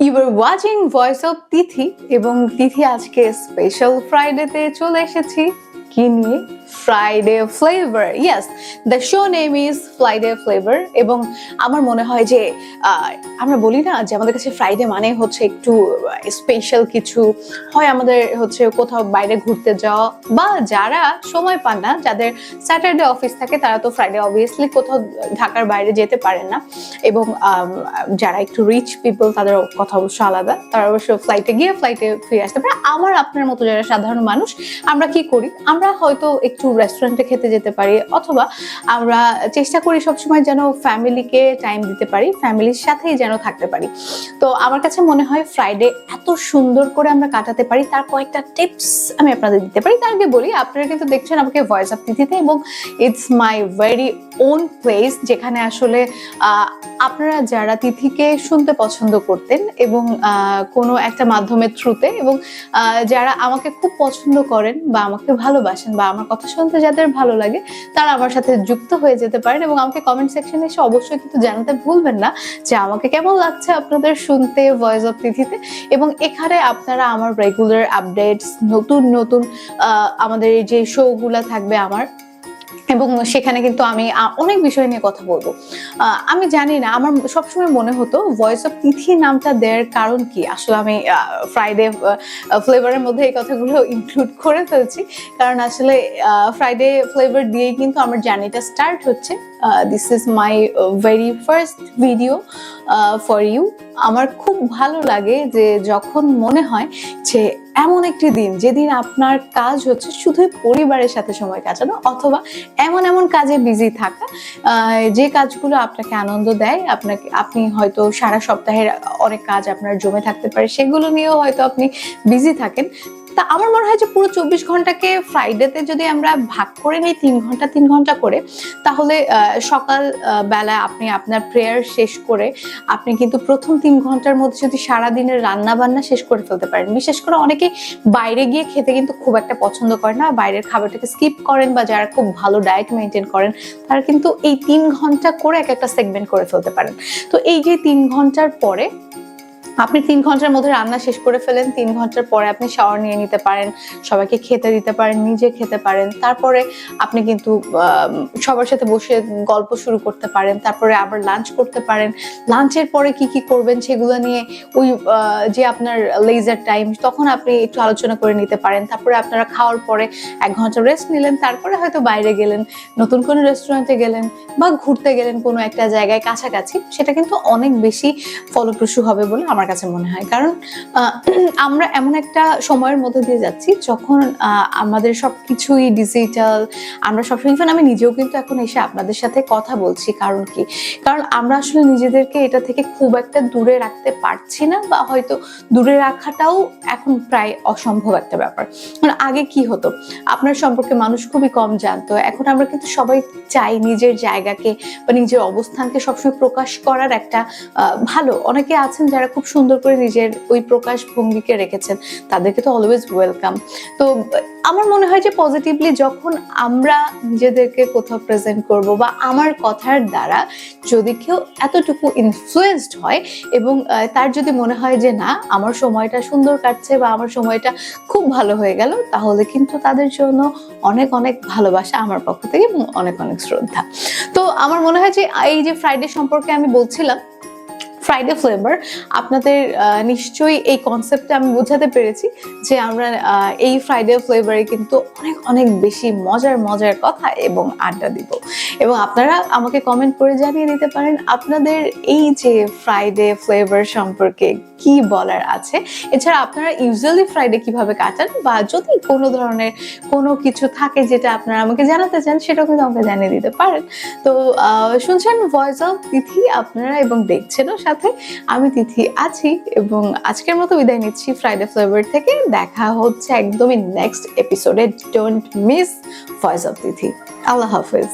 You were watching Voice of তিথি এবং তিথি আজকে special ফ্রাইডেতে চলে এসেছি কি নিয়ে Friday flavour. Yes, the show name is Friday flavour. এবং আমার মনে হয় যে আমরা বলি না যে আমাদের কাছে ফ্রাইডে মানে হচ্ছে একটু স্পেশাল কিছু হয়, আমাদের হচ্ছে কোথাও বাইরে ঘুরতে যাওয়া, বা যারা সময় পান না, যাদের স্যাটারডে অফিস থাকে, তারা তো ফ্রাইডে অবভিয়াসলি কোথাও ঢাকার বাইরে যেতে পারেন না। এবং যারা একটু রিচ পিপল তাদের কথা অবশ্য আলাদা, তারা অবশ্য ফ্লাইটে গিয়ে ফ্লাইটে ফিরে আসতে পারে। আমার আপনার মতো যারা সাধারণ মানুষ, আমরা কি করি, আমরা হয়তো একটু রেস্টুরেন্টে খেতে যেতে পারি, অথবা আমরা চেষ্টা করি সবসময় যেন ফ্যামিলিকে টাইম দিতে পারি, ফ্যামিলির সাথেই যেন থাকতে পারি। তো আমার কাছে মনে হয় ফ্রাইডে এত সুন্দর করে আমরা কাটাতে পারি, তার কয়েকটা টিপস আমি আপনাদের দিতে পারি। তার আগে বলি, আপনারা কিন্তু দেখছেন আমাকে ভয়েস অফ তিথিতে, এবং it's my very on place, যেখানে আসলে আপনারা যারা তিথিকে শুনতে পছন্দ করতেন এবং কোনো একটা মাধ্যমের থ্রুতে, এবং যারা আমাকে খুব পছন্দ করেন বা আমাকে ভালোবাসেন বা আমার কথা শুনতে যাদের ভালো লাগে, তারা আমার সাথে যুক্ত হয়ে যেতে পারেন। এবং আমাকে কমেন্ট সেকশনে এসে অবশ্যই কিন্তু জানাতে ভুলবেন না যে আমাকে কেমন লাগছে আপনাদের শুনতে ভয়েস অফ তিথিতে। এবং এখানে আপনারা আমার রেগুলার আপডেটস, নতুন নতুন আমাদের এই যে শোগুলা থাকবে আমার, এবং সেখানে কিন্তু আমি অনেক বিষয় নিয়ে কথা বলবো। আমি জানি না, আমার সবসময় মনে হতো ভয়েস অফ তিথি নামটা দেওয়ার কারণ কি। আসলে আমি ফ্রাইডে ফ্লেভারের মধ্যে এই কথাগুলো ইনক্লুড করে ফেলছি, কারণ আসলে ফ্রাইডে ফ্লেভার দিয়েই কিন্তু আমার জার্নিটা স্টার্ট হচ্ছে। This is my very first video for you. আমার খুব ভালো লাগে যে যখন মনে হয় যে এমন একটি দিন যেদিন আপনার কাজ হচ্ছে শুধুই পরিবারের সাথে সময় কাটানো, অথবা এমন এমন কাজে বিজি থাকা যে কাজগুলো আপনাকে আনন্দ দেয়। আপনি হয়তো সারা সপ্তাহের অনেক কাজ আপনার জমে থাকতে পারে, সেগুলো নিয়েও হয়তো আপনি বিজি থাকেন। তা আমার মনে হয় যে পুরো 24 ঘন্টাকে ফ্রাইডেতে যদি আমরা ভাগ করে নিই 3 ঘন্টা করে, তাহলে সকাল বেলা আপনি আপনার প্রেয়ার শেষ করে আপনি কিন্তু প্রথম 3 ঘন্টার মধ্যে যদি সারাদিনের রান্না বান্না শেষ করে ফেলতে পারেন। বিশেষ করে অনেকে বাইরে গিয়ে খেতে কিন্তু খুব একটা পছন্দ করে না, বাইরের খাবারটাকে স্কিপ করেন, বা যারা খুব ভালো ডায়েট মেনটেন করেন, তারা কিন্তু এই 3 ঘন্টা করে একটা সেগমেন্ট করে ফেলতে পারেন। তো এই যে 3 ঘন্টার পরে আপনি 3 ঘন্টার মধ্যে রান্না শেষ করে ফেলেন, 3 ঘন্টার পরে আপনি শাওয়ার নিয়ে নিতে পারেন, সবাইকে খেতে দিতে পারেন, নিজে খেতে পারেন, তারপরে আপনি কিন্তু সবার সাথে বসে গল্প শুরু করতে পারেন, তারপরে আবার লাঞ্চ করতে পারেন। লাঞ্চের পরে কি কি করবেন সেগুলো নিয়ে ওই যে আপনার লেজার টাইম, তখন আপনি একটু আলোচনা করে নিতে পারেন। তারপরে আপনারা খাওয়ার পরে 1 ঘন্টা রেস্ট নিলেন, তারপরে হয়তো বাইরে গেলেন, নতুন কোনো রেস্টুরেন্টে গেলেন বা ঘুরতে গেলেন কোনো একটা জায়গায় কাছাকাছি। সেটা কিন্তু অনেক বেশি ফলপ্রসূ হবে বলে আমার কাছে মনে হয়। কারণ আমরা এমন একটা সময়ের মধ্যে দিয়ে যাচ্ছি যখন আমাদের সবকিছুই ডিজিটাল, আমরা সবসময়, ইভেন আমি নিজেও কিন্তু এখন এসে আপনাদের সাথে কথা বলছি। কারণ কি, কারণ আমরা আসলে নিজেদেরকে এটা থেকে খুব একটা দূরে রাখতে পারছি না, বা হয়তো দূরে রাখাটাও এখন প্রায় অসম্ভব একটা ব্যাপার। মানে আগে কি হতো, আপনার সম্পর্কে মানুষ খুবই কম জানতো, এখন আমরা কিন্তু সবাই চাই নিজের জায়গাকে বা নিজের অবস্থানকে সবসময় প্রকাশ করার একটা ভালো। অনেকে আছেন যারা খুব সুন্দর করে নিজের ওই প্রকাশ ভঙ্গিকে রেখেছেন, তাদেরকে তো অলওয়েজ ওয়েলকাম। তো আমার মনে হয় যে পজিটিভলি যখন আমরা নিজেদেরকে কোথাও প্রেজেন্ট করব, বা আমার কথার দ্বারা যদি কেউ এতটুকু ইনফ্লুয়েসড হয় এবং তার যদি মনে হয় যে না, আমার সময়টা সুন্দর কাটছে বা আমার সময়টা খুব ভালো হয়ে গেল, তাহলে কিন্তু তাদের জন্য অনেক অনেক ভালোবাসা আমার পক্ষ থেকে এবং অনেক অনেক শ্রদ্ধা। তো আমার মনে হয় যে এই যে ফ্রাইডে সম্পর্কে আমি বলছিলাম, ফ্রাইডে ফ্লেভার, আপনাদের নিশ্চয়ই এই কনসেপ্টে আমি বোঝাতে পেরেছি যে আমরা এই ফ্রাইডে ফ্লেভারে কিন্তু অনেক অনেক বেশি মজার মজার কথা এবং আড্ডা দিব। এবং আপনারা আমাকে কমেন্ট করে জানিয়ে দিতে পারেন আপনাদের এই যে ফ্রাইডে ফ্লেভার সম্পর্কে কি বলার আছে। এছাড়া আপনারা ইউজুয়ালি ফ্রাইডে কিভাবে কাটান, বা যদি কোনো ধরনের কোনো কিছু থাকে যেটা আপনারা আমাকে জানাতে চান, সেটাও কিন্তু আমাকে জানিয়ে দিতে পারেন। তো শুনছেন ভয়েস অফ তিথি আপনারা, এবং দেখছেনও সাথে আমি তিথি আছি। এবং আজকের মতো বিদায় নিচ্ছি ফ্রাইডে ফ্লেভার থেকে। দেখা হচ্ছে একদমই নেক্সট এপিসোডে। ডোন্ট মিস ভয়েস অফ তিথি। আল্লাহ হাফেজ।